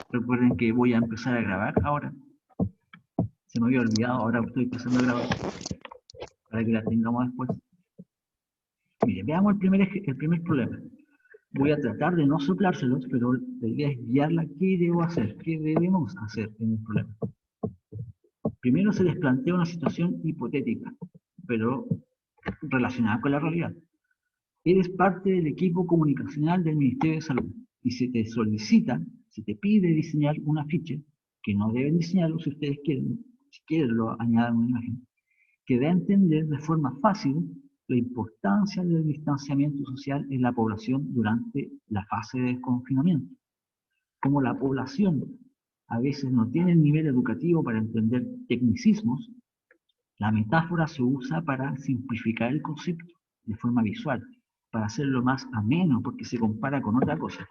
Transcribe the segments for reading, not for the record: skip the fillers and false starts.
Recuerden que voy a empezar a grabar ahora. Se me había olvidado, ahora estoy empezando a grabar para que la tengamos después. Mire, veamos el primer problema. Voy a tratar de no soplárselos, pero la idea es guiarla. ¿Qué debo hacer? ¿Qué debemos hacer en el problema? Primero se les plantea una situación hipotética, pero relacionada con la realidad. Eres parte del equipo comunicacional del Ministerio de Salud y se te solicita, se te pide diseñar un afiche, que no deben diseñarlo si ustedes quieren, si quieren lo añadan una imagen, que dé a entender de forma fácil la importancia del distanciamiento social en la población durante la fase de confinamiento. Como la población a veces no tiene el nivel educativo para entender tecnicismos, la metáfora se usa para simplificar el concepto de forma visual, para hacerlo más ameno porque se compara con otra cosa.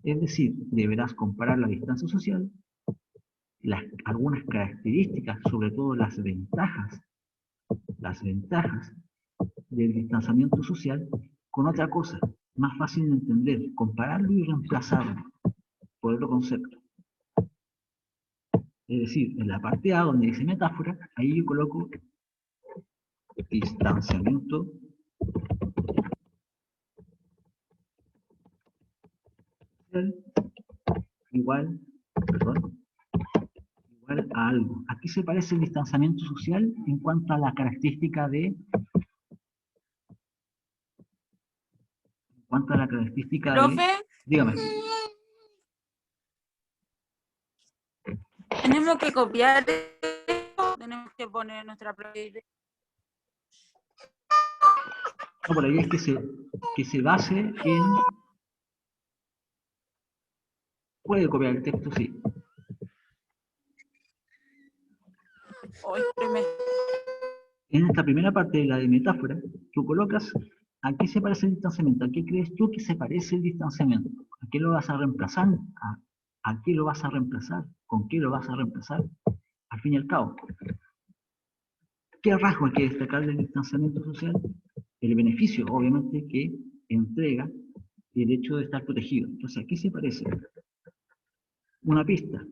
Es decir, deberás comparar la distancia social, algunas características, sobre todo las ventajas del distanciamiento social con otra cosa, más fácil de entender, compararlo y reemplazarlo por otro concepto. Es decir, en la parte A donde dice metáfora, ahí yo coloco distanciamiento social igual, perdón, igual a algo. ¿A qué se parece el distanciamiento social en cuanto a la característica de Profe, dígame. tenemos que copiar esto, tenemos que poner nuestra propia idea. No, por ahí es que se base en... Puede copiar el texto, sí. En esta primera parte de la de metáfora, tú colocas a qué se parece el distanciamiento, a qué crees tú que se parece el distanciamiento, a qué lo vas a reemplazar, a qué lo vas a reemplazar, con qué lo vas a reemplazar, al fin y al cabo. ¿Qué rasgo hay que destacar del distanciamiento social? El beneficio, obviamente, que entrega el hecho de estar protegido. Entonces, ¿a qué se parece? Una pista.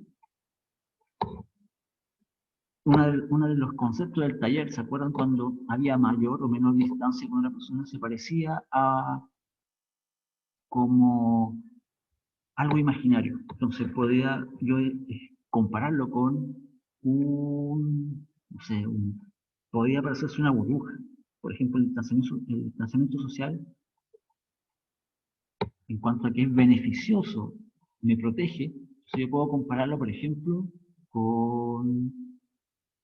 Uno de los conceptos del taller, ¿se acuerdan cuando había mayor o menor distancia con una persona? Se parecía a como algo imaginario. Entonces podía yo compararlo con no sé, podía parecerse una burbuja. Por ejemplo, el distanciamiento social, en cuanto a que es beneficioso, me protege, entonces yo puedo compararlo, por ejemplo, con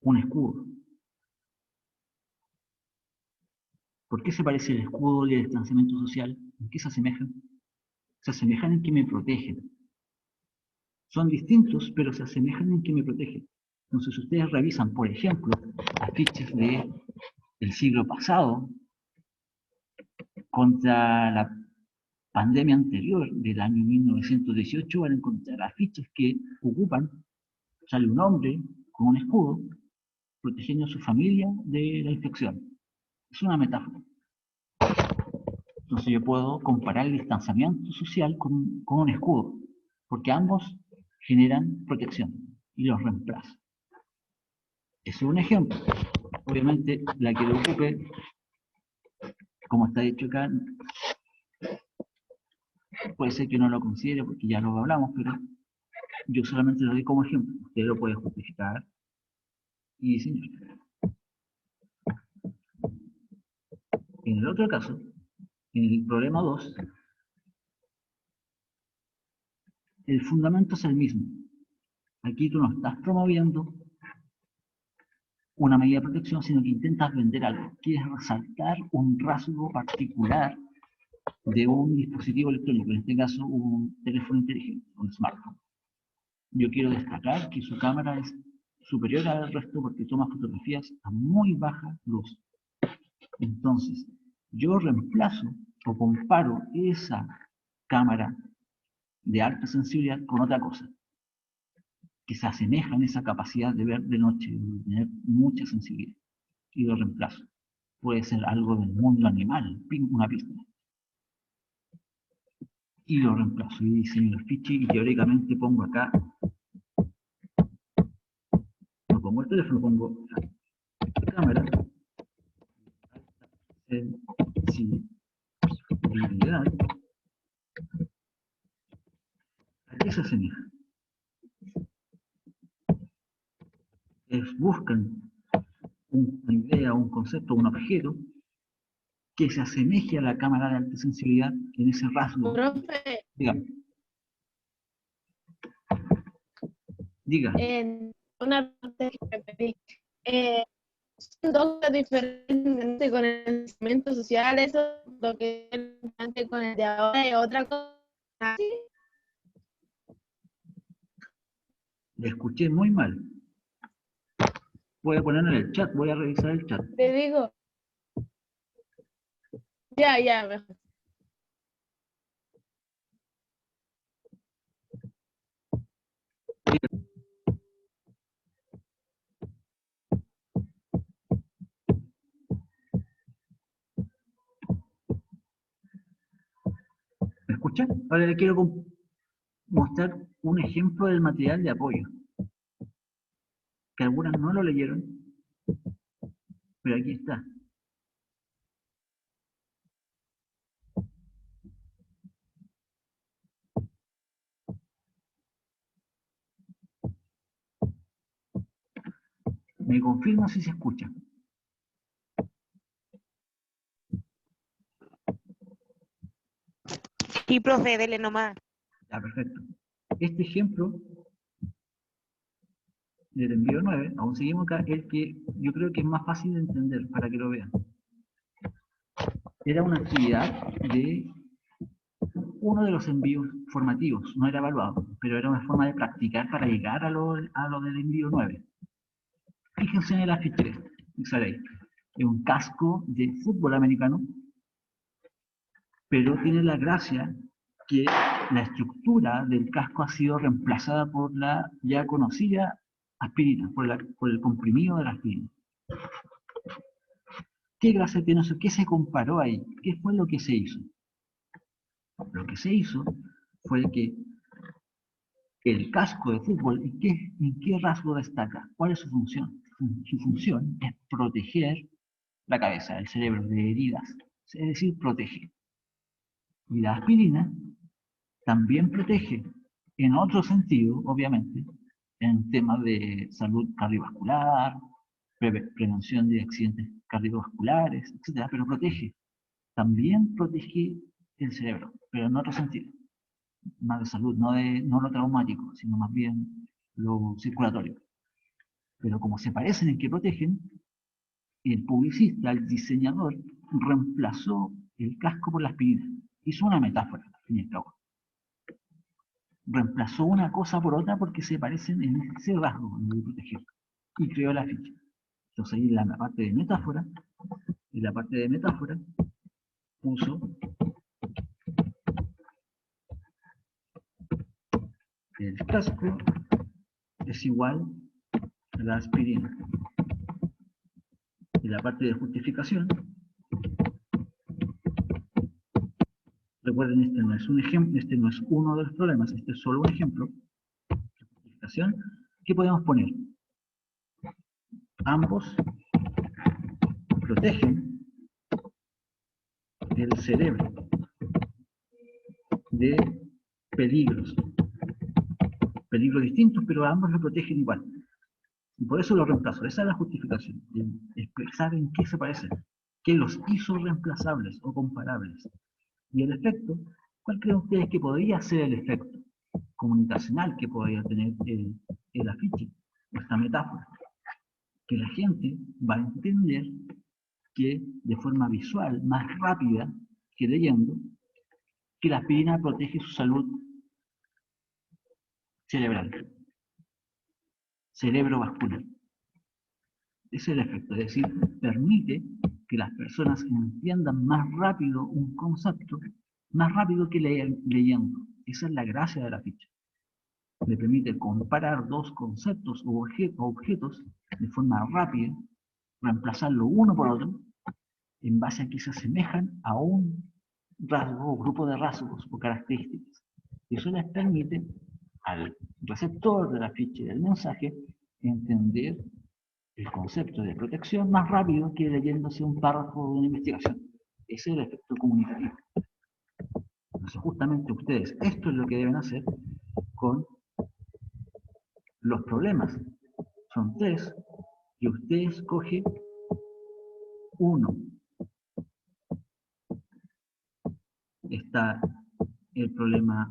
un escudo. ¿Por qué se parece el escudo y el distanciamiento social? ¿En qué se asemejan? Se asemejan en que me protegen. Son distintos, pero se asemejan en que me protegen. Entonces, si ustedes revisan, por ejemplo, afiches del siglo pasado contra la pandemia anterior del año 1918, van a encontrar afiches que ocupan, sale un hombre con un escudo protegiendo a su familia de la infección. Es una metáfora. Entonces yo puedo comparar el distanciamiento social con un escudo, porque ambos generan protección y los reemplazo. Eso es un ejemplo. Obviamente, la que lo ocupe, como está dicho acá, puede ser que no lo considere porque ya lo hablamos, pero yo solamente lo doy como ejemplo. Usted lo puede justificar y diseñar. En el otro caso, en el problema 2, el fundamento es el mismo. Aquí tú no estás promoviendo una medida de protección, sino que intentas vender algo. Quieres resaltar un rasgo particular de un dispositivo electrónico, en este caso un teléfono inteligente, un smartphone. Yo quiero destacar que su cámara es superior al resto porque toma fotografías a muy baja luz. Entonces, yo reemplazo o comparo esa cámara de alta sensibilidad con otra cosa que se asemeja en esa capacidad de ver de noche, de tener mucha sensibilidad, y lo reemplazo. Puede ser algo del mundo animal, una pista. y lo reemplazo y diseño el fiche y teóricamente pongo acá, no pongo el teléfono, pongo la cámara, sensibilidad. ¿A qué se asemeja? Buscan una idea, un concepto, un objeto que se asemeje a la cámara de alta sensibilidad en ese rasgo. Profe, Diga. Diga. en una parte que me pedí, son dos cosas diferentes con el pensamiento social, eso lo que es antes con el de ahora y otra cosa. ¿Sí? Le escuché muy mal. Voy a ponerlo en el chat, voy a revisar el chat. Te digo, ya, mejor. ¿Me escuchan? Ahora le quiero mostrar un ejemplo del material de apoyo. Que algunas no lo leyeron, pero aquí está. Me confirma si se escucha. Sí, profe, dele nomás. Ya, perfecto. Este ejemplo del envío 9, aún seguimos acá, el que yo creo que es más fácil de entender para que lo vean. Era una actividad de uno de los envíos formativos, no era evaluado, pero era una forma de practicar para llegar a lo del envío 9. Fíjense en el afiche, es un casco de fútbol americano, pero tiene la gracia que la estructura del casco ha sido reemplazada por la ya conocida aspirina, por el comprimido de la aspirina. ¿Qué gracia tiene eso? ¿Qué se comparó ahí? ¿Qué fue lo que se hizo? Lo que se hizo fue que el casco de fútbol, ¿en qué rasgo destaca? ¿Cuál es su función? Su función es proteger la cabeza, el cerebro de heridas, es decir, protege. Y la aspirina también protege, en otro sentido, obviamente, en temas de salud cardiovascular, prevención de accidentes cardiovasculares, etc., pero protege. También protege el cerebro, pero en otro sentido. Más de salud, no lo traumático, sino más bien lo circulatorio. Pero como se parecen en que protegen, el publicista, el diseñador, reemplazó el casco por la aspirina. Hizo una metáfora, al fin y al cabo. Reemplazó una cosa por otra porque se parecen en ese rasgo de proteger. Y creó la ficha. Entonces ahí en la parte de metáfora, puso el casco es igual a la aspirina. En la parte de justificación, recuerden, este no es un ejemplo, este no es uno de los problemas, este es solo un ejemplo. Justificación, ¿qué podemos poner? Ambos protegen el cerebro de peligros distintos, pero ambos lo protegen igual. Y por eso lo reemplazo. Esa es la justificación. Expresar en qué se parecen. ¿Qué los hizo reemplazables o comparables? Y el efecto, ¿cuál creen ustedes que podría ser el efecto comunicacional que podría tener el afiche, esta metáfora? Que la gente va a entender que de forma visual, más rápida que leyendo, que la aspirina protege su salud cerebral, cerebrovascular. Ese es el efecto, es decir, permite que las personas entiendan más rápido un concepto, más rápido que leyendo. Esa es la gracia de la ficha. Le permite comparar dos conceptos o objetos de forma rápida, reemplazarlo uno por otro, en base a que se asemejan a un rasgos o grupo de rasgos o características. Y eso les permite al receptor del afiche y del mensaje entender el concepto de protección más rápido que leyéndose un párrafo de una investigación. Ese es el efecto comunicativo. Entonces, justamente ustedes, esto es lo que deben hacer con los problemas. Son 3, y usted escoge uno. Está el problema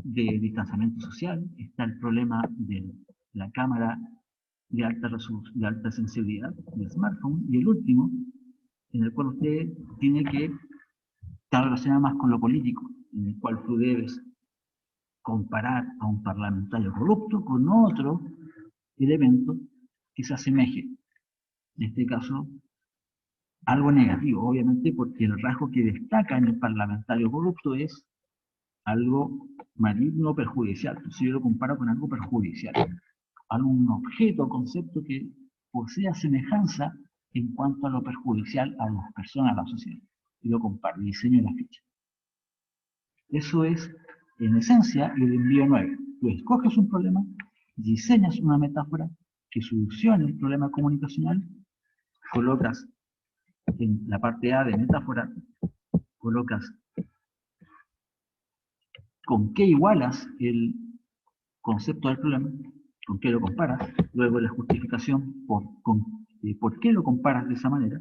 de distanciamiento social, está el problema de la cámara de de alta sensibilidad del smartphone, y el último, en el cual usted tiene que estar relacionado más con lo político, en el cual tú debes comparar a un parlamentario corrupto con otro elemento que se asemeje. En este caso, algo negativo, obviamente, porque el rasgo que destaca en el parlamentario corrupto es algo maligno o perjudicial. Entonces yo lo comparo con algo perjudicial. Algún objeto o concepto que posea semejanza en cuanto a lo perjudicial a las personas, a la sociedad. Y lo comparo, diseño la ficha. Eso es, en esencia, el envío 9. Tú escoges un problema, diseñas una metáfora que solucione el problema comunicacional, colocas en la parte A de metáfora, colocas con qué igualas el concepto del problema, con qué lo comparas, luego la justificación por qué lo comparas de esa manera,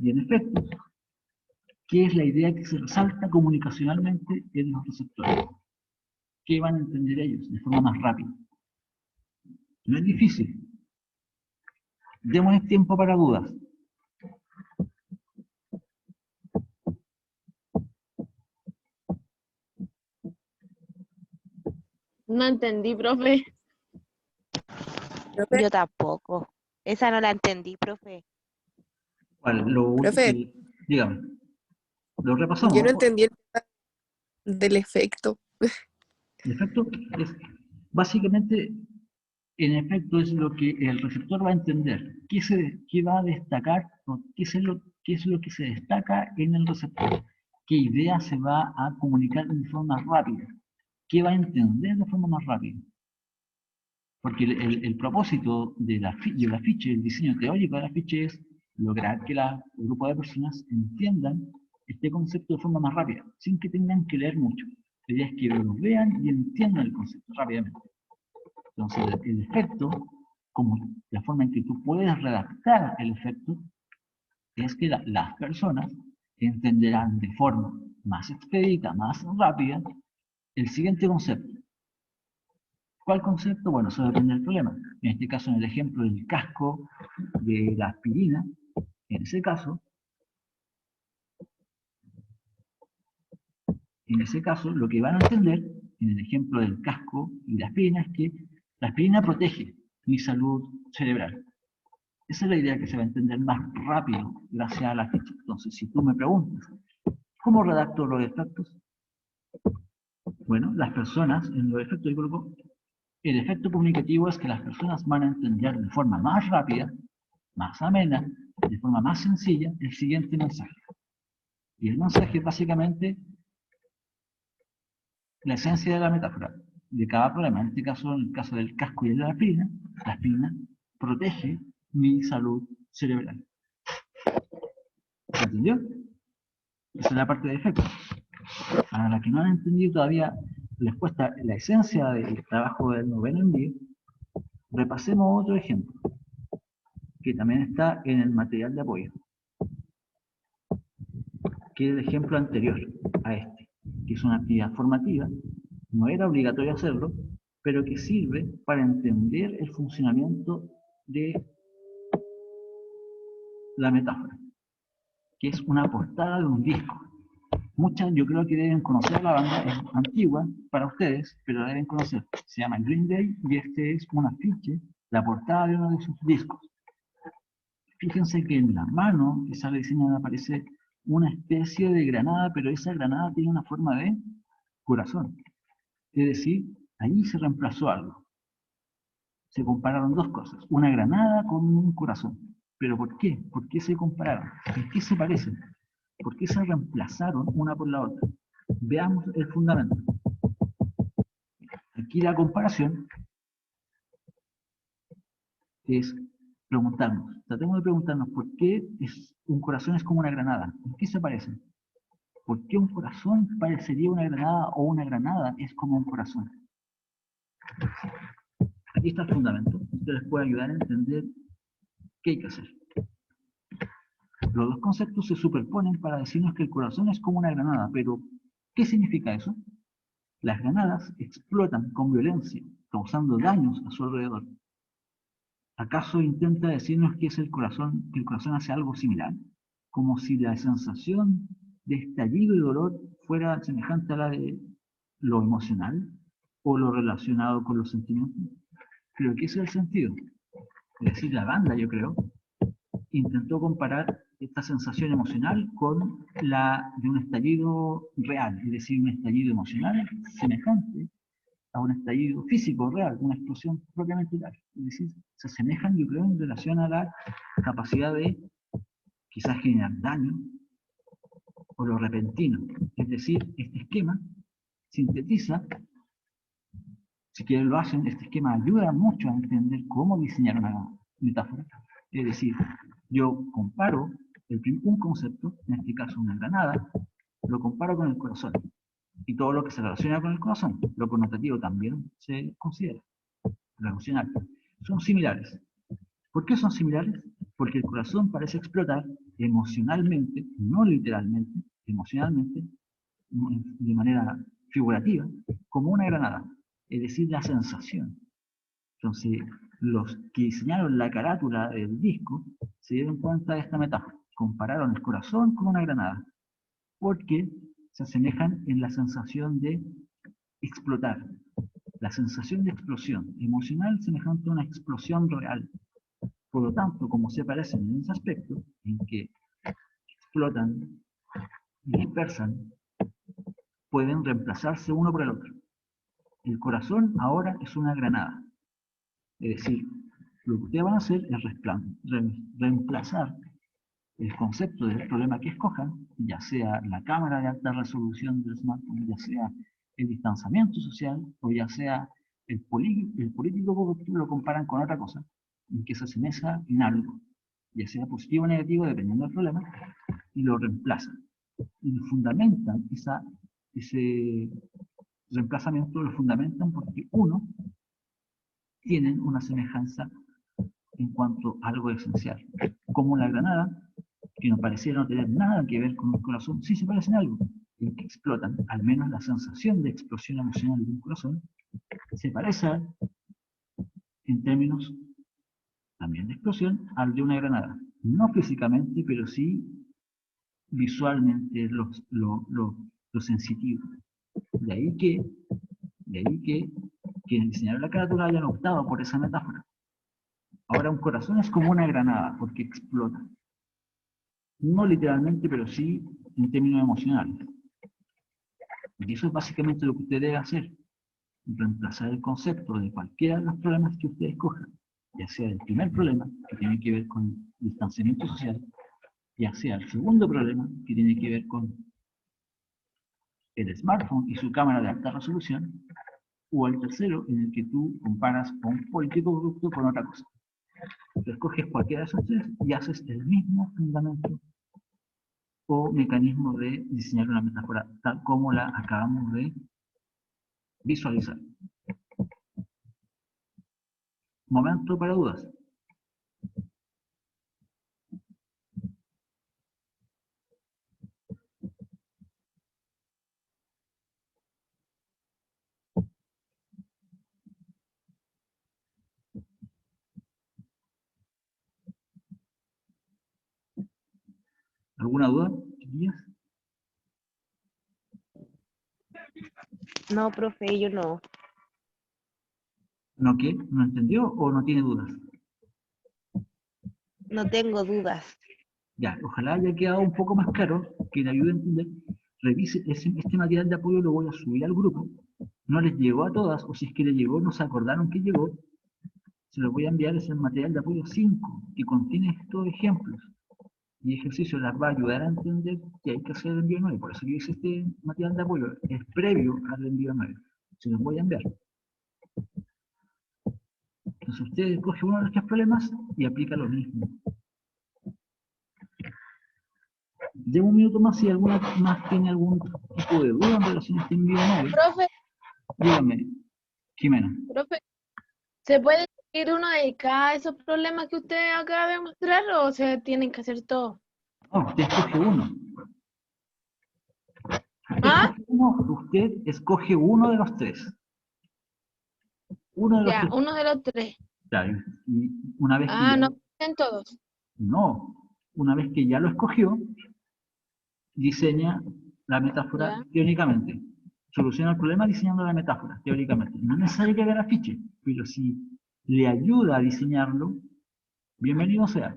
y en efecto, qué es la idea que se resalta comunicacionalmente en los receptores. ¿Qué van a entender ellos de forma más rápida? No es difícil. Démonos tiempo para dudas. No entendí, profe. Profe, Yo tampoco. Esa no la entendí, profe. Vale, Profe, dígame. Lo repasamos. yo no entendí el tema del efecto. En efecto, es básicamente, en efecto, es lo que el receptor va a entender. ¿Qué va a destacar? ¿Qué es lo que se destaca en el receptor? ¿Qué idea se va a comunicar de forma rápida? ¿Qué va a entender de forma más rápida? Porque el propósito del afiche, el diseño teórico del afiche es lograr que el grupo de personas entiendan este concepto de forma más rápida, sin que tengan que leer mucho. La idea es que lo vean y entiendan el concepto rápidamente. Entonces, el efecto, como la forma en que tú puedes redactar el efecto, es que las personas entenderán de forma más expedita, más rápida, el siguiente concepto. ¿Cuál concepto? Bueno, eso depende del problema. En este caso, en el ejemplo del casco de la aspirina, en ese caso, lo que van a entender, en el ejemplo del casco y la aspirina, es que la aspirina protege mi salud cerebral. Esa es la idea que se va a entender más rápido gracias a la ficha. Entonces, si tú me preguntas, ¿cómo redacto los efectos? Bueno, las personas, en los efectos, yo coloco, el efecto comunicativo es que las personas van a entender de forma más rápida, más amena, de forma más sencilla, el siguiente mensaje. Y el mensaje es básicamente la esencia de la metáfora de cada problema. En este caso, en el caso del casco y de la aspirina protege mi salud cerebral. ¿Entendió? Esa es la parte de efecto. Para la que no han entendido todavía, les cuesta la esencia del trabajo del noveno envío, repasemos otro ejemplo, que también está en el material de apoyo, que es el ejemplo anterior a este, que es una actividad formativa, no era obligatorio hacerlo, pero que sirve para entender el funcionamiento de la metáfora, que es una portada de un disco. Muchas yo creo que deben conocer la banda, es antigua para ustedes, pero la deben conocer. Se llama Green Day y este es un afiche, la portada de uno de sus discos. Fíjense que en la mano que sale diseñada aparece una especie de granada, pero esa granada tiene una forma de corazón. Es decir, allí se reemplazó algo. Se compararon dos cosas, una granada con un corazón. ¿Pero por qué? ¿Por qué se compararon? ¿En qué se parecen? ¿Por qué se reemplazaron una por la otra? Veamos el fundamento. Aquí la comparación es preguntarnos, tratemos de preguntarnos por qué un corazón es como una granada. ¿En qué se parecen? ¿Por qué un corazón parecería una granada o una granada es como un corazón? Aquí está el fundamento. Esto les puede ayudar a entender qué hay que hacer. Los dos conceptos se superponen para decirnos que el corazón es como una granada, pero ¿qué significa eso? Las granadas explotan con violencia, causando daños a su alrededor. ¿Acaso intenta decirnos que el corazón hace algo similar? Como si la sensación de estallido y dolor fuera semejante a la de lo emocional o lo relacionado con los sentimientos. Creo que ese es el sentido. Es decir, la banda, yo creo, intentó comparar esta sensación emocional con la de un estallido real, es decir, un estallido emocional semejante a un estallido físico real, una explosión propiamente tal. Es decir, se asemejan, yo creo, en relación a la capacidad de quizás generar daño o lo repentino. Es decir, este esquema sintetiza, si quieren lo hacen, este esquema ayuda mucho a entender cómo diseñar una metáfora. Es decir, yo comparo un concepto, en este caso una granada, lo comparo con el corazón. Y todo lo que se relaciona con el corazón, lo connotativo también se considera, lo emocional. Son similares. ¿Por qué son similares? Porque el corazón parece explotar emocionalmente, no literalmente, emocionalmente, de manera figurativa, como una granada. Es decir, la sensación. Entonces, los que diseñaron la carátula del disco se dieron cuenta de esta metáfora. Compararon el corazón con una granada, porque se asemejan en la sensación de explotar. La sensación de explosión emocional semejante a una explosión real. Por lo tanto, como se parecen en ese aspecto, en que explotan y dispersan, pueden reemplazarse uno por el otro. El corazón ahora es una granada. Es decir, lo que ustedes van a hacer es reemplazar el concepto del problema que escojan, ya sea la cámara de alta resolución del smartphone, ya sea el distanciamiento social, o ya sea el político corrupto, lo comparan con otra cosa, en que se asemeja en algo, ya sea positivo o negativo, dependiendo del problema, y lo reemplazan. Y fundamentan ese reemplazamiento, lo fundamentan porque uno tienen una semejanza en cuanto a algo esencial. Como la granada, que no pareciera no tener nada que ver con el corazón, sí se parecen algo, en que explotan, al menos la sensación de explosión emocional de un corazón, se parece en términos también de explosión al de una granada. No físicamente, pero sí visualmente lo sensitivo. De ahí que quienes diseñaron la carátula hayan optado por esa metáfora. Ahora un corazón es como una granada, porque explota. No literalmente, pero sí en términos emocionales. Y eso es básicamente lo que usted debe hacer. Reemplazar el concepto de cualquiera de los problemas que usted escoja, ya sea el primer problema, que tiene que ver con el distanciamiento social, ya sea el segundo problema, que tiene que ver con el smartphone y su cámara de alta resolución, o el tercero, en el que tú comparas a un político corrupto con otra cosa. Tú escoges cualquiera de esos tres y haces el mismo fundamento o mecanismo de diseñar una metáfora tal como la acabamos de visualizar. Momento para dudas. ¿Alguna duda, chiquillas? No, profe, yo no. ¿No qué? ¿No entendió o no tiene dudas? No tengo dudas. Ya, ojalá haya quedado un poco más claro, que le ayude a entender. Revise este material de apoyo, lo voy a subir al grupo. No les llegó a todas, o si es que le llegó, no se acordaron que llegó. Se lo voy a enviar, es el material de apoyo 5, que contiene estos ejemplos. y ejercicio las va a ayudar a entender que hay que hacer el envío 9. Por eso yo hice este material de apoyo, es previo al envío 9. Se los voy a enviar. Entonces usted escoge uno de los tres problemas y aplica lo mismo. Llevo un minuto más si alguna más tiene algún tipo de duda en relación a este envío 9. Profe, Dígame, Jimena. profe, ¿se puede ir uno de cada de esos problemas que usted acaba de mostrar o se tienen que hacer todos? No, usted escoge uno. ¿Ah? Usted escoge uno de los tres. Uno de los Ya, tres. uno de los tres. Claro, y una vez que Ah, ya, no en todos. no, una vez que ya lo escogió, diseña la metáfora Ya. teóricamente. Soluciona el problema diseñando la metáfora, teóricamente. No es necesario que haga el afiche, pero si le ayuda a diseñarlo, bienvenido sea.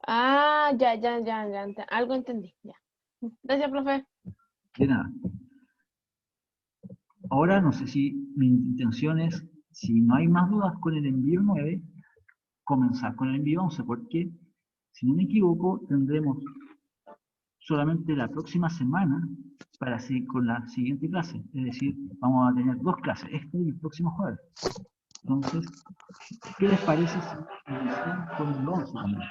Ah, ya, algo entendí, ya. Gracias, profe. De nada. Ahora no sé si mi intención es, si no hay más dudas con el envío 9, comenzar con el envío 11, porque si no me equivoco, tendremos solamente la próxima semana para seguir con la siguiente clase. Es decir, vamos a tener dos clases, este y el próximo jueves. Entonces, ¿qué les parece si iniciamos con el 11 también?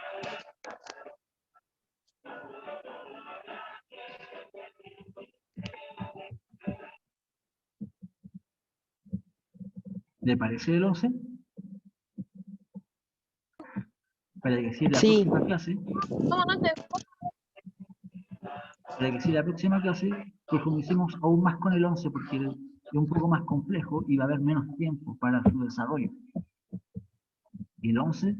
¿Le parece el 11? Para que si la Sí. próxima clase, ¿Cómo no te... profundicemos aún más con el 11 porque es un poco más complejo y va a haber menos tiempo para su desarrollo. Y el 11,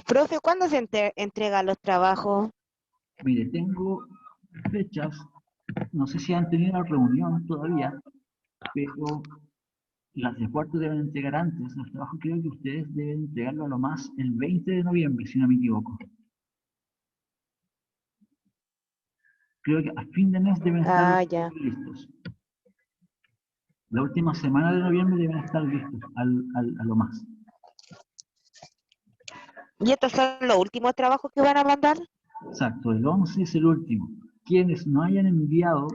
Profe, ¿cuándo se entregan los trabajos? mire, tengo fechas, no sé si han tenido la reunión todavía, pero las de cuarto deben entregar antes. Los trabajos creo que ustedes deben entregarlo a lo más el 20 de noviembre, si no me equivoco. Creo que a fin de mes deben estar Ah, ya. listos. La última semana de noviembre deben estar listos, a lo más. ¿Y estos son los últimos trabajos que van a mandar? Exacto, el 11 es el último. Quienes no hayan enviado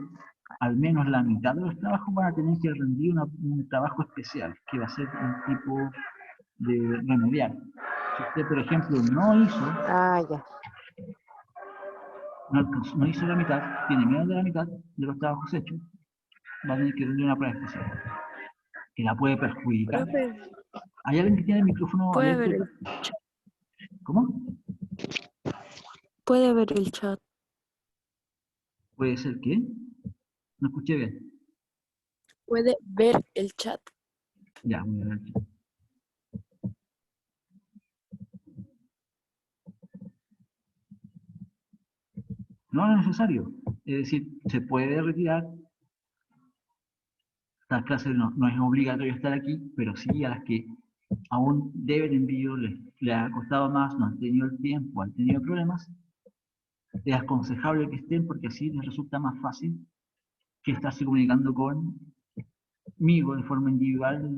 al menos la mitad de los trabajos van a tener que rendir un trabajo especial, que va a ser un tipo de remediar. Si usted, por ejemplo, no Ah, ya. hizo la mitad, tiene menos de la mitad de los trabajos hechos, va a tener que rendir una prueba especial, que la puede perjudicar. Profe, ¿Hay alguien que tiene el micrófono puede abierto? ver ¿Cómo? puede ver el chat. ¿Puede ser qué? No escuché bien. Puede ver el chat. Ya, muy bien. No es necesario. Es decir, se puede retirar. Estas clases no es obligatorio estar aquí, pero sí a las que aún deben envío, les ha costado más, no han tenido el tiempo, han tenido problemas. Es aconsejable que estén porque así les resulta más fácil que estarse comunicando conmigo de forma individual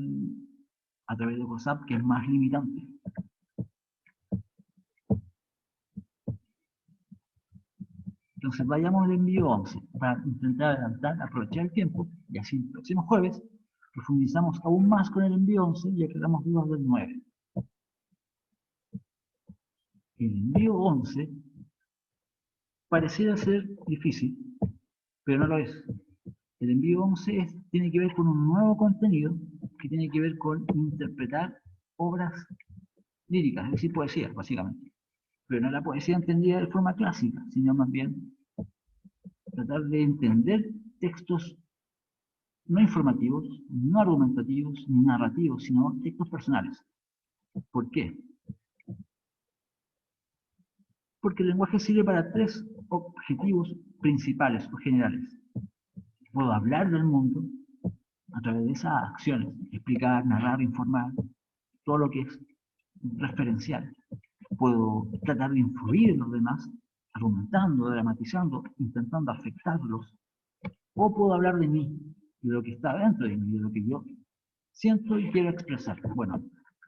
a través de WhatsApp, que es más limitante. Entonces vayamos al envío 11 para intentar adelantar, aprovechar el tiempo y así el próximo jueves profundizamos aún más con el envío 11 y aclaramos dudas del 9. El envío 11 pareciera ser difícil, pero no lo es. El envío 11 tiene que ver con un nuevo contenido que tiene que ver con interpretar obras líricas, es decir, poesía, básicamente. Pero no la poesía entendida de forma clásica, sino más bien tratar de entender textos no informativos, no argumentativos, ni narrativos, sino textos personales. ¿Por qué? Porque el lenguaje sirve para tres objetivos principales o generales. Puedo hablar del mundo a través de esas acciones, explicar, narrar, informar, todo lo que es referencial. Puedo tratar de influir en los demás, argumentando, dramatizando, intentando afectarlos. O puedo hablar de mí, de lo que está dentro de mí, de lo que yo Siento y quiero expresar. Bueno,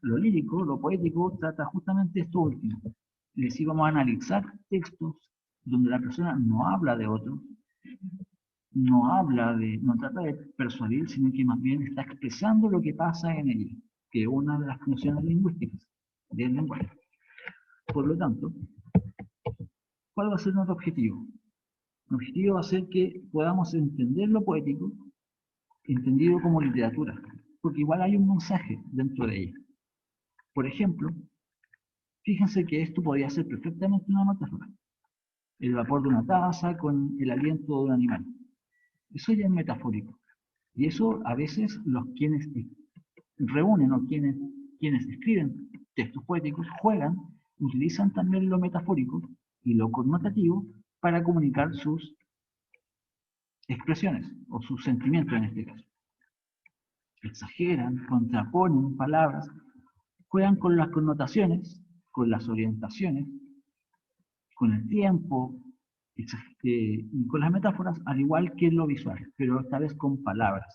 lo lírico, lo poético, trata justamente esto último. Es decir, vamos a analizar textos donde la persona no habla de otro, no trata de persuadir, sino que más bien está expresando lo que pasa en ella, que es una de las funciones lingüísticas del lenguaje. Por lo tanto, ¿cuál va a ser nuestro objetivo? El objetivo va a ser que podamos entender lo poético, entendido como literatura, porque igual hay un mensaje dentro de ella. Por ejemplo, fíjense que esto podría ser perfectamente una metáfora. El vapor de una taza con el aliento de un animal. Eso ya es metafórico. Y eso a veces los quienes reúnen o quienes escriben textos poéticos juegan, utilizan también lo metafórico y lo connotativo para comunicar sus expresiones o sus sentimientos en este caso. Exageran, contraponen palabras, juegan con las connotaciones, con las orientaciones, con el tiempo y con las metáforas, al igual que en lo visual, pero esta vez con palabras.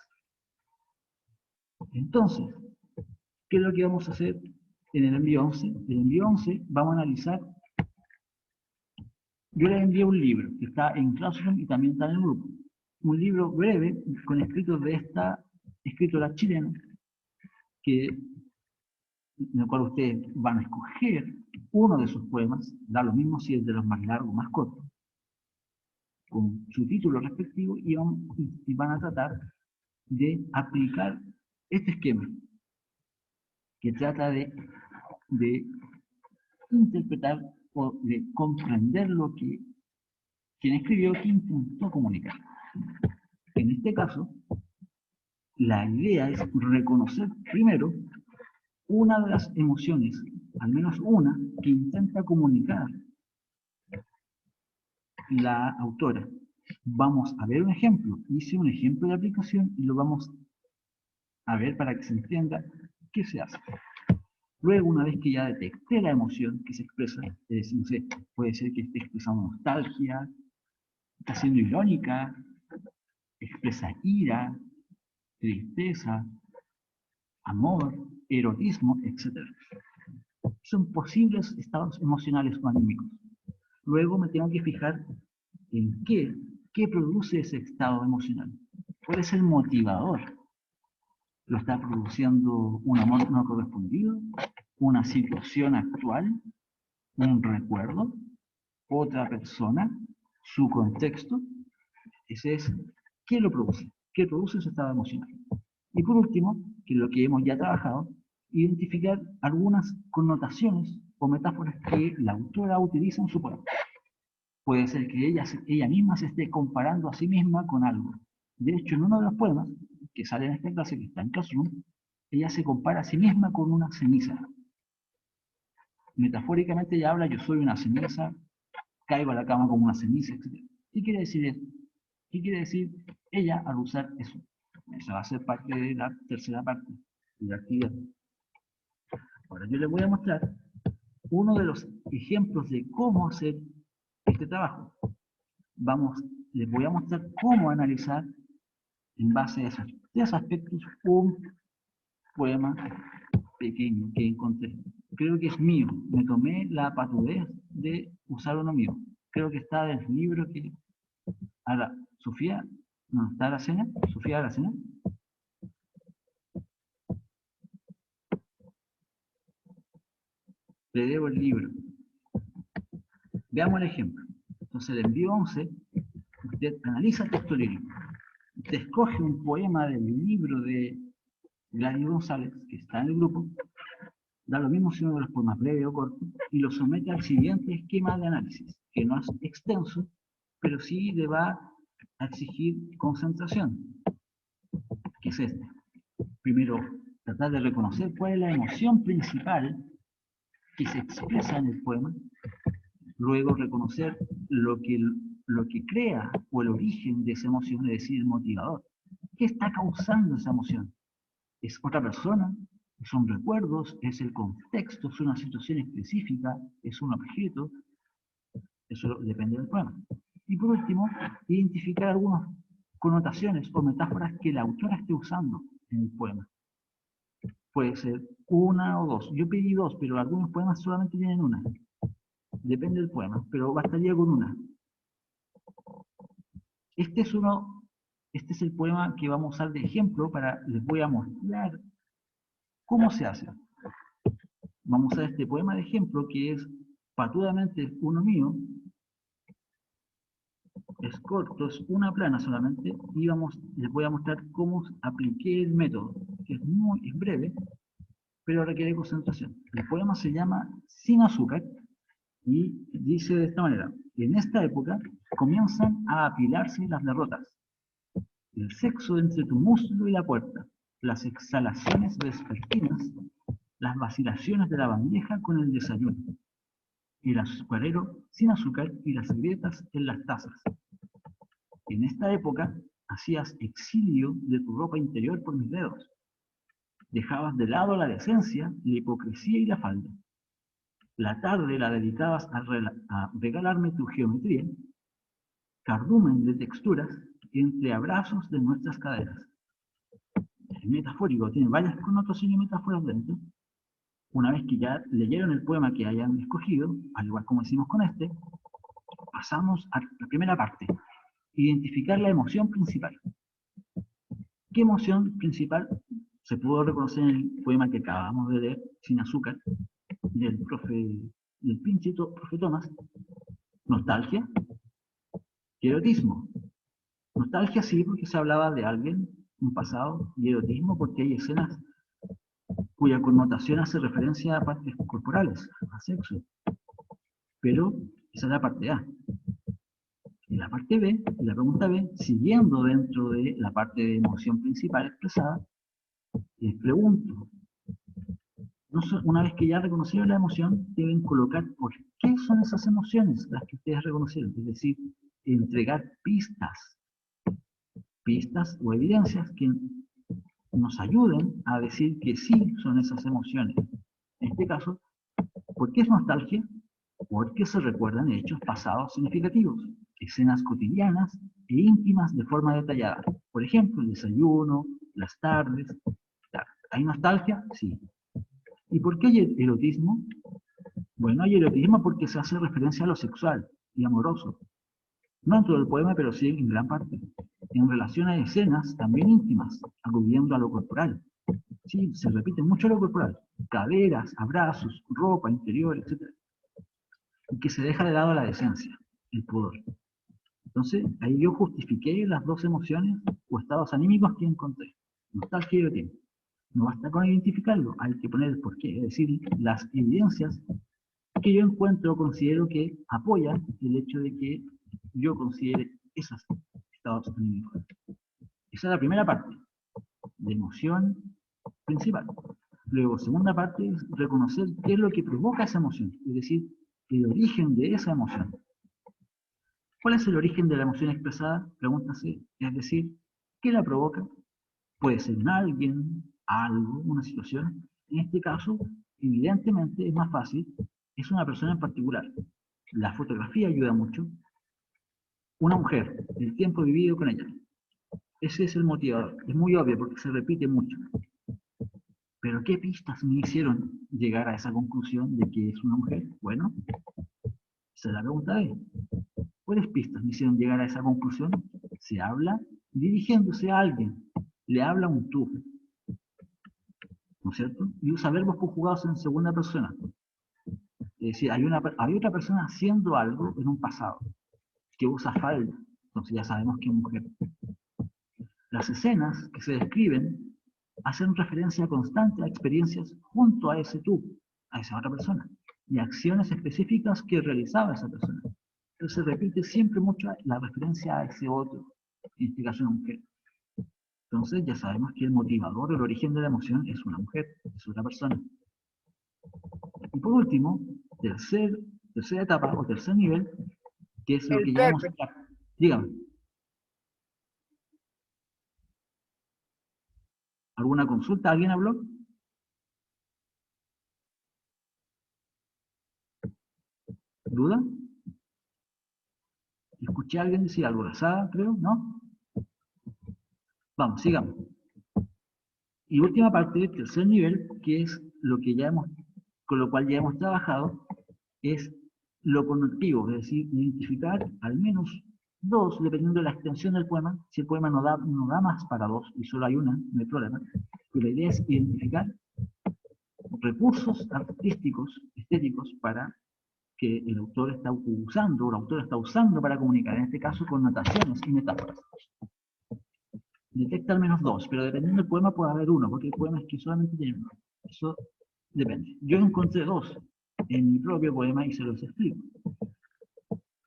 Entonces, ¿qué es lo que vamos a hacer en el envío 11? En el envío 11 vamos a analizar. Yo les envié un libro que está en Classroom y también está en el grupo. Un libro breve con escritos de esta escritora chilena, que en el cual ustedes van a escoger uno de sus poemas, da lo mismo si es de los más largos o más cortos, con su título respectivo, y van a tratar de aplicar este esquema, que trata de interpretar o de comprender lo que quien escribió, que intentó comunicar. En este caso, la idea es reconocer primero una de las emociones, al menos una, que intenta comunicar la autora. Vamos a ver un ejemplo. Hice un ejemplo de aplicación y lo vamos a ver para que se entienda qué se hace. Luego, una vez que ya detecté la emoción que se expresa, no sé, puede ser que esté expresando nostalgia, está siendo irónica, expresa ira, tristeza, amor, erotismo, etc. Son posibles estados emocionales o anímicos. Luego me tengo que fijar en qué produce ese estado emocional. ¿Cuál es el motivador? ¿Lo está produciendo un amor no correspondido? ¿Una situación actual? ¿Un recuerdo? ¿Otra persona? ¿Su contexto? Ese es, ¿qué lo produce? ¿Qué produce ese estado emocional? Y por último, que es lo que hemos ya trabajado, identificar algunas connotaciones o metáforas que la autora utiliza en su poema. Puede ser que ella misma se esté comparando a sí misma con algo. De hecho, en uno de los poemas que sale en esta clase, que está en Classroom, ella se compara a sí misma con una ceniza. Metafóricamente ella habla, yo soy una ceniza, caigo a la cama como una ceniza, etc. ¿Qué quiere decir eso? ¿Qué quiere decir ella al usar eso? Esa va a ser parte de la tercera parte de la actividad. Ahora yo les voy a mostrar uno de los ejemplos de cómo hacer este trabajo. Les voy a mostrar cómo analizar en base a esos tres aspectos un poema pequeño que encontré. Creo que es mío. Me tomé la patudez de usar uno mío. Creo que está del libro que... Ahora, Sofía, ¿no está Aracena? Sofía Aracena. Le debo el libro. Veamos el ejemplo. Entonces, el envío 11, usted analiza el texto lírico. Usted escoge un poema del libro de Gladys González, que está en el grupo, da lo mismo si uno de los poemas breve o corto, y lo somete al siguiente esquema de análisis, que no es extenso, pero sí le va a exigir concentración, que es este. Primero, tratar de reconocer cuál es la emoción principal que se expresa en el poema, luego reconocer lo que crea o el origen de esa emoción, es decir, el motivador. ¿Qué está causando esa emoción? ¿Es otra persona? ¿Son recuerdos? ¿Es el contexto? ¿Es una situación específica? ¿Es un objeto? Eso depende del poema. Y por último, identificar algunas connotaciones o metáforas que la autora esté usando en el poema. Puede ser una o dos. Yo pedí dos, pero algunos poemas solamente tienen una. Depende del poema, pero bastaría con una. Este es el poema que vamos a usar de ejemplo les voy a mostrar cómo se hace. Vamos a usar este poema de ejemplo que es patudamente uno mío. Es corto, es una plana solamente, y les voy a mostrar cómo apliqué el método, que es breve, pero requiere concentración. El poema se llama Sin azúcar, y dice de esta manera: en esta época comienzan a apilarse las derrotas, el sexo entre tu muslo y la puerta, las exhalaciones vespertinas, las vacilaciones de la bandeja con el desayuno, el azucarero sin azúcar y las grietas en las tazas. En esta época hacías exilio de tu ropa interior por mis dedos. Dejabas de lado la decencia, la hipocresía y la falda. La tarde la dedicabas a regalarme tu geometría, cardumen de texturas entre abrazos de nuestras caderas. Es metafórico, tiene varias connotaciones y metáforas dentro. Una vez que ya leyeron el poema que hayan escogido, al igual como hicimos con este, pasamos a la primera parte: identificar la emoción principal. ¿Qué emoción principal se pudo reconocer en el poema que acabamos de leer, Sin azúcar, del profe Tomás? Nostalgia y erotismo. Nostalgia sí, porque se hablaba de alguien, un pasado, y erotismo porque hay escenas cuya connotación hace referencia a partes corporales, a sexo. Pero esa es la parte A. En la parte B, en la pregunta B, siguiendo dentro de la parte de emoción principal expresada, les pregunto, una vez que ya reconocieron la emoción, deben colocar por qué son esas emociones las que ustedes reconocieron, es decir, entregar pistas o evidencias que nos ayuden a decir que sí son esas emociones. En este caso, ¿por qué es nostalgia? Porque se recuerdan hechos pasados significativos, escenas cotidianas e íntimas de forma detallada. Por ejemplo, el desayuno, las tardes. ¿Hay nostalgia? Sí. ¿Y por qué hay erotismo? Bueno, hay erotismo porque se hace referencia a lo sexual y amoroso. No en todo el poema, pero sí en gran parte. En relación a escenas también íntimas, aludiendo a lo corporal. Sí, se repite mucho lo corporal. Caderas, abrazos, ropa interior, etc. Y que se deja de lado la decencia, el pudor. Entonces, ahí yo justifiqué las dos emociones o estados anímicos que encontré. Nostalgia y erotismo. No basta con identificarlo, hay que poner el porqué, es decir, las evidencias que yo encuentro o considero que apoyan el hecho de que yo considere esos estados anímicos. Esa es la primera parte, de emoción principal. Luego, segunda parte es reconocer qué es lo que provoca esa emoción, es decir, el origen de esa emoción. ¿Cuál es el origen de la emoción expresada? Pregúntase, es decir, ¿qué la provoca? Puede ser en alguien, algo, una situación. En este caso, evidentemente es más fácil, es una persona en particular. La fotografía ayuda mucho. Una mujer, el tiempo vivido con ella. Ese es el motivador. Es muy obvio porque se repite mucho. Pero ¿qué pistas me hicieron llegar a esa conclusión de que es una mujer? Bueno, esa es la pregunta B. ¿Cuáles pistas me hicieron llegar a esa conclusión? Se habla dirigiéndose a alguien. Le habla un tú. ¿No es cierto? Y usa verbos conjugados en segunda persona. Es decir, hay otra persona haciendo algo en un pasado, que usa falda. Entonces ya sabemos que es mujer. Las escenas que se describen hacen referencia constante a experiencias junto a ese tú, a esa otra persona, y acciones específicas que realizaba esa persona. Entonces se repite siempre mucho la referencia a ese otro, en este caso una mujer. Entonces ya sabemos que el motivador, el origen de la emoción es una mujer, es otra persona. Y por último, tercera etapa o tercer nivel, que es lo que llamamos... Dígame. ¿Alguna consulta? ¿Alguien habló? ¿Duda? Escuché a alguien decir algo, la creo, ¿no? Vamos, sigamos. Y última parte del tercer nivel, que es lo que ya hemos, con lo cual ya hemos trabajado, es lo connotativo, es decir, identificar al menos dos, dependiendo de la extensión del poema. Si el poema no da más para dos y solo hay una, no hay problema. Pero la idea es identificar recursos artísticos, estéticos, para que el autor está usando, o la autora está usando para comunicar, en este caso connotaciones y metáforas. Detecta al menos dos, pero dependiendo del poema puede haber uno, porque hay poemas que solamente tienen uno. Eso depende. Yo encontré dos en mi propio poema y se los explico.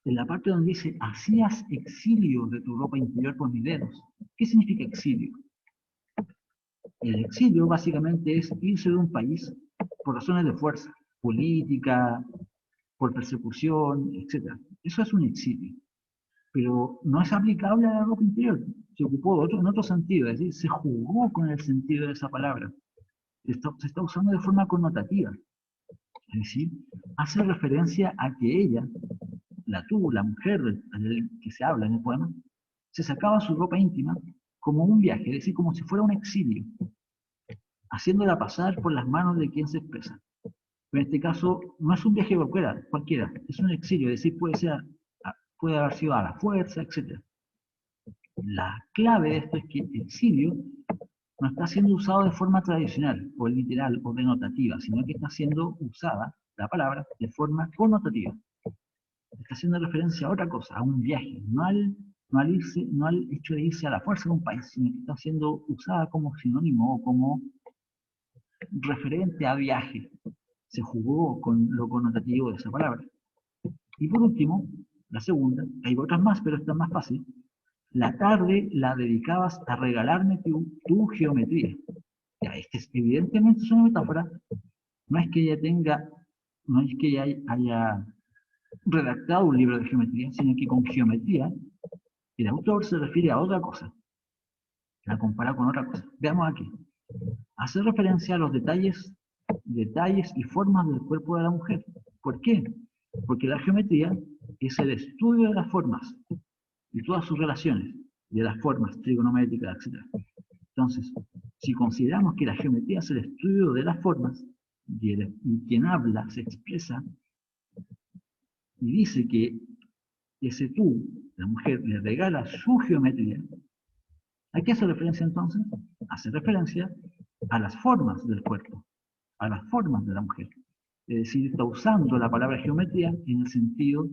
En la parte donde dice, hacías exilio de tu ropa interior por mis dedos. ¿Qué significa exilio? El exilio básicamente es irse de un país por razones de fuerza, política, por persecución, etc. Eso es un exilio. Pero no es aplicable a la ropa interior. Se ocupó en otro sentido, es decir, se jugó con el sentido de esa palabra. Se está usando de forma connotativa. Es decir, hace referencia a que ella, la mujer que se habla en el poema, se sacaba su ropa íntima como un viaje, es decir, como si fuera un exilio, haciéndola pasar por las manos de quien se expresa. Pero en este caso, no es un viaje cualquiera, es un exilio, es decir, puede haber sido a la fuerza, etc. La clave de esto es que el exilio no está siendo usado de forma tradicional, o literal, o denotativa, sino que está siendo usada la palabra de forma connotativa. Está haciendo referencia a otra cosa, a un viaje, no al hecho de irse a la fuerza de un país, sino que está siendo usada como sinónimo o como referente a viaje. Se jugó con lo connotativo de esa palabra. Y por último, la segunda, hay otras más, pero esta es más fácil. La tarde la dedicabas a regalarme tu geometría. Ya, evidentemente es una metáfora. No es que ella haya redactado un libro de geometría, sino que con geometría el autor se refiere a otra cosa. La compara con otra cosa. Veamos aquí. Hace referencia a los detalles y formas del cuerpo de la mujer. ¿Por qué? Porque la geometría es el estudio de las formas y todas sus relaciones, de las formas trigonométricas, etc. Entonces, si consideramos que la geometría es el estudio de las formas, y quien habla se expresa y dice que ese tú, la mujer, le regala su geometría, ¿a qué hace referencia entonces? Hace referencia a las formas del cuerpo, a las formas de la mujer. Es decir, está usando la palabra geometría en el sentido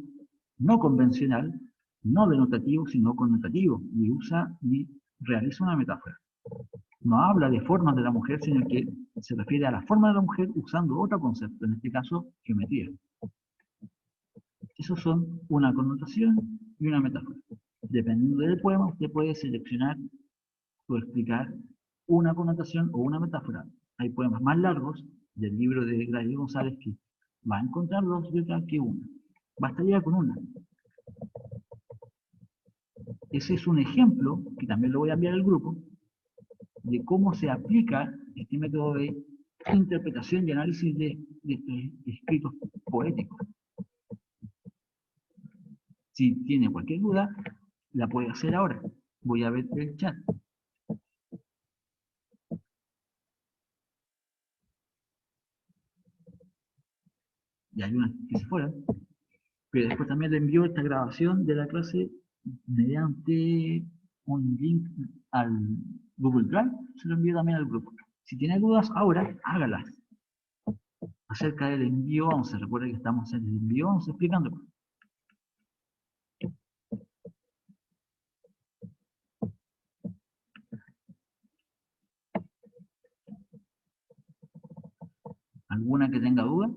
no convencional, no denotativo, sino connotativo, y realiza una metáfora. No habla de formas de la mujer, sino que se refiere a la forma de la mujer usando otro concepto, en este caso, geometría. Esos son una connotación y una metáfora. Dependiendo del poema, usted puede seleccionar o explicar una connotación o una metáfora. Hay poemas más largos del libro de Gladys González que va a encontrar dos letras que una. Bastaría con una. Ese es un ejemplo, que también lo voy a enviar al grupo, de cómo se aplica este método de interpretación y análisis de estos escritos poéticos. Si tiene cualquier duda, la puede hacer ahora. Voy a ver el chat. Y hay unas que se fueron. Pero después también le envío esta grabación de la clase mediante un link al Google Drive. Se lo envío también al grupo. Si tiene dudas ahora, hágalas. Acerca del envío 11. Recuerden que estamos en el envío 11 explicándolo. ¿Alguna que tenga duda?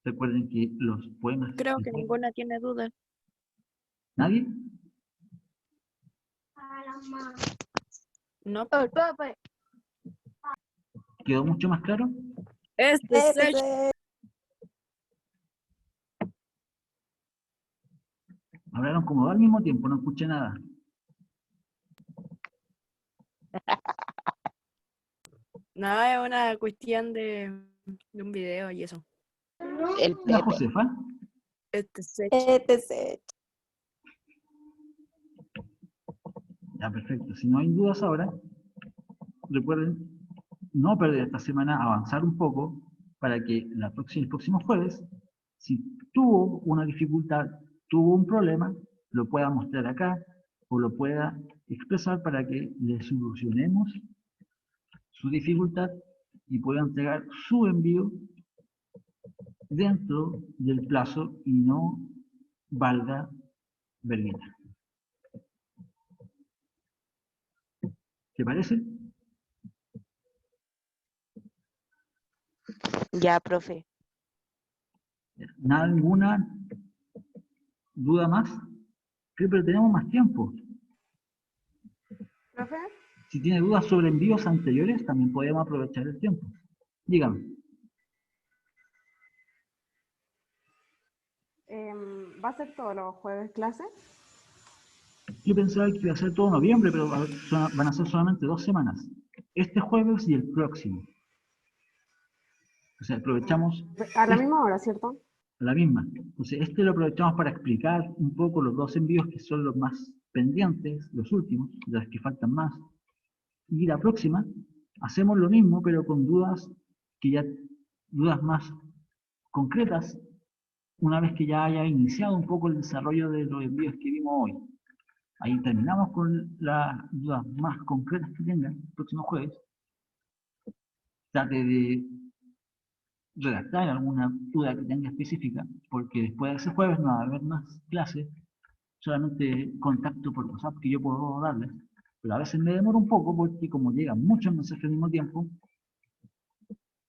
Recuerden que los poemas... Creo que ninguna tiene duda. ¿Nadie? No. ¿Quedó mucho más claro? Este es Hablaron como al mismo tiempo, no escuché nada. no, es una cuestión de un video y eso. El La Pepe. Josefa. Este es Ya, Ya, perfecto. Si no hay dudas ahora, recuerden no perder esta semana, avanzar un poco para que el próximo jueves, si tuvo una dificultad, tuvo un problema, lo pueda mostrar acá o lo pueda expresar para que le solucionemos su dificultad y pueda entregar su envío dentro del plazo y no valga vergüenza. ¿Te parece? Ya, profe. Nada, ninguna duda más. Sí, pero tenemos más tiempo. Profe, Si tiene dudas sobre envíos anteriores, también podemos aprovechar el tiempo. Dígame. ¿va a ser todos los jueves clase? Yo pensaba que iba a ser todo noviembre, pero van a ser solamente 2 semanas. Este jueves y el próximo. O sea, aprovechamos A la misma hora, ¿cierto? la misma. Entonces, este lo aprovechamos para explicar un poco los 2 envíos que son los más pendientes, los últimos, de los que faltan más. Y la próxima, hacemos lo mismo, pero con dudas dudas más concretas, una vez que ya haya iniciado un poco el desarrollo de los envíos que vimos hoy. Ahí terminamos con las dudas más concretas que tengan el próximo jueves. Trate de redactar alguna duda que tenga específica, porque después de ese jueves no va a haber más clases, solamente contacto por WhatsApp que yo puedo darles. Pero a veces me demoro un poco porque como llegan muchos mensajes al mismo tiempo,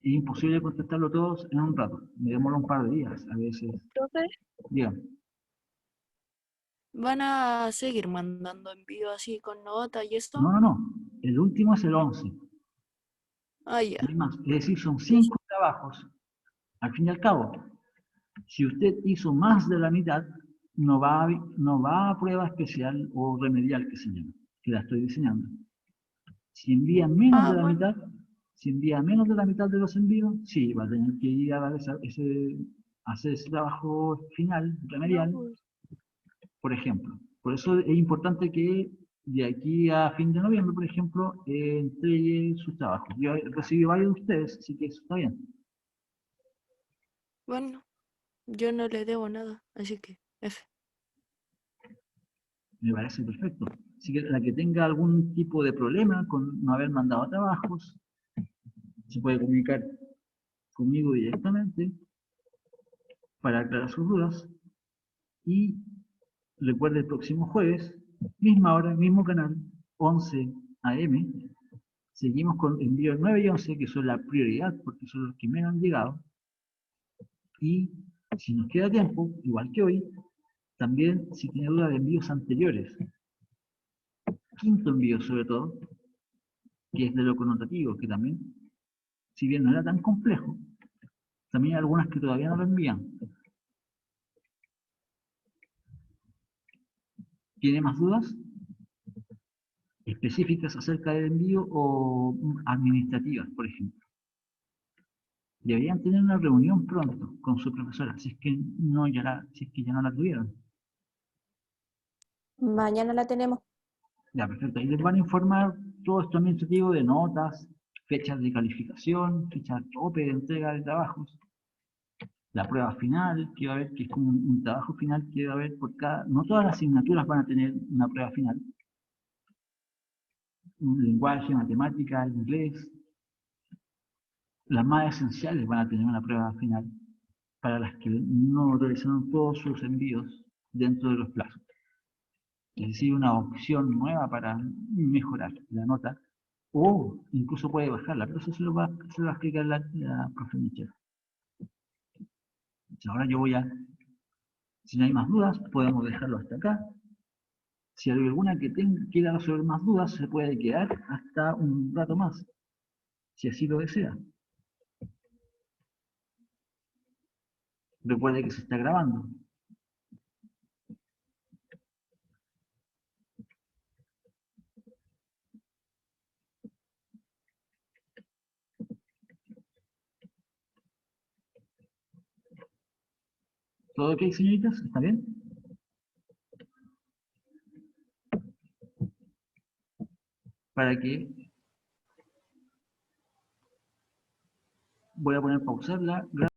es imposible contestarlo todos en un rato. Me demora un par de días a veces. Profe, Díganme. ¿van a seguir mandando envío así con nota y esto? No. El último es el 11. Ah, ya. Y más, es decir, son Yo 5 trabajos. Al fin y al cabo, si usted hizo más de la mitad, no va a prueba especial o remedial que se llama, que la estoy diseñando. Si envía menos de la bueno, mitad, si envía menos de la mitad de los envíos, sí, va a tener que ir a dar hacer ese trabajo final, no, remedial, pues. por ejemplo. Por eso es importante que de aquí a fin de noviembre, por ejemplo, entregue sus trabajos. Yo recibí varios de ustedes, así que eso está bien. Bueno, yo no le debo nada, así que F. Me parece perfecto. Así que la que tenga algún tipo de problema con no haber mandado trabajos, se puede comunicar conmigo directamente para aclarar sus dudas. Y recuerde el próximo jueves, misma hora, mismo canal, 11 AM. Seguimos con envíos 9 y 11, que son la prioridad, porque son los que menos han llegado. Y si nos queda tiempo, igual que hoy, también si tiene duda de envíos anteriores, quinto envío sobre todo, que es de lo connotativo, que también, si bien no era tan complejo, también hay algunas que todavía no lo envían. ¿Tiene más dudas específicas acerca del envío o administrativas, por ejemplo? Deberían tener una reunión pronto con su profesora, si es que ya no la tuvieron. Mañana la tenemos. Ya, perfecto. Ahí les van a informar todo esto administrativo de notas, fechas de calificación, fechas tope de entrega de trabajos, la prueba final que va a haber, que es como un trabajo final que va a haber por cada... No todas las asignaturas van a tener una prueba final. Un lenguaje, matemática, inglés. Las más esenciales van a tener una prueba final para las que no realizaron todos sus envíos dentro de los plazos. Es decir, una opción nueva para mejorar la nota o incluso puede bajarla, pero eso se lo va a explicar la profe Michelle. Ahora yo voy a, si no hay más dudas, podemos dejarlo hasta acá. Si hay alguna que quiera resolver más dudas, se puede quedar hasta un rato más, si así lo desea. Recuerde que se está grabando. ¿Todo ok, señoritas? ¿Está bien? para que voy a poner pausar la grabación.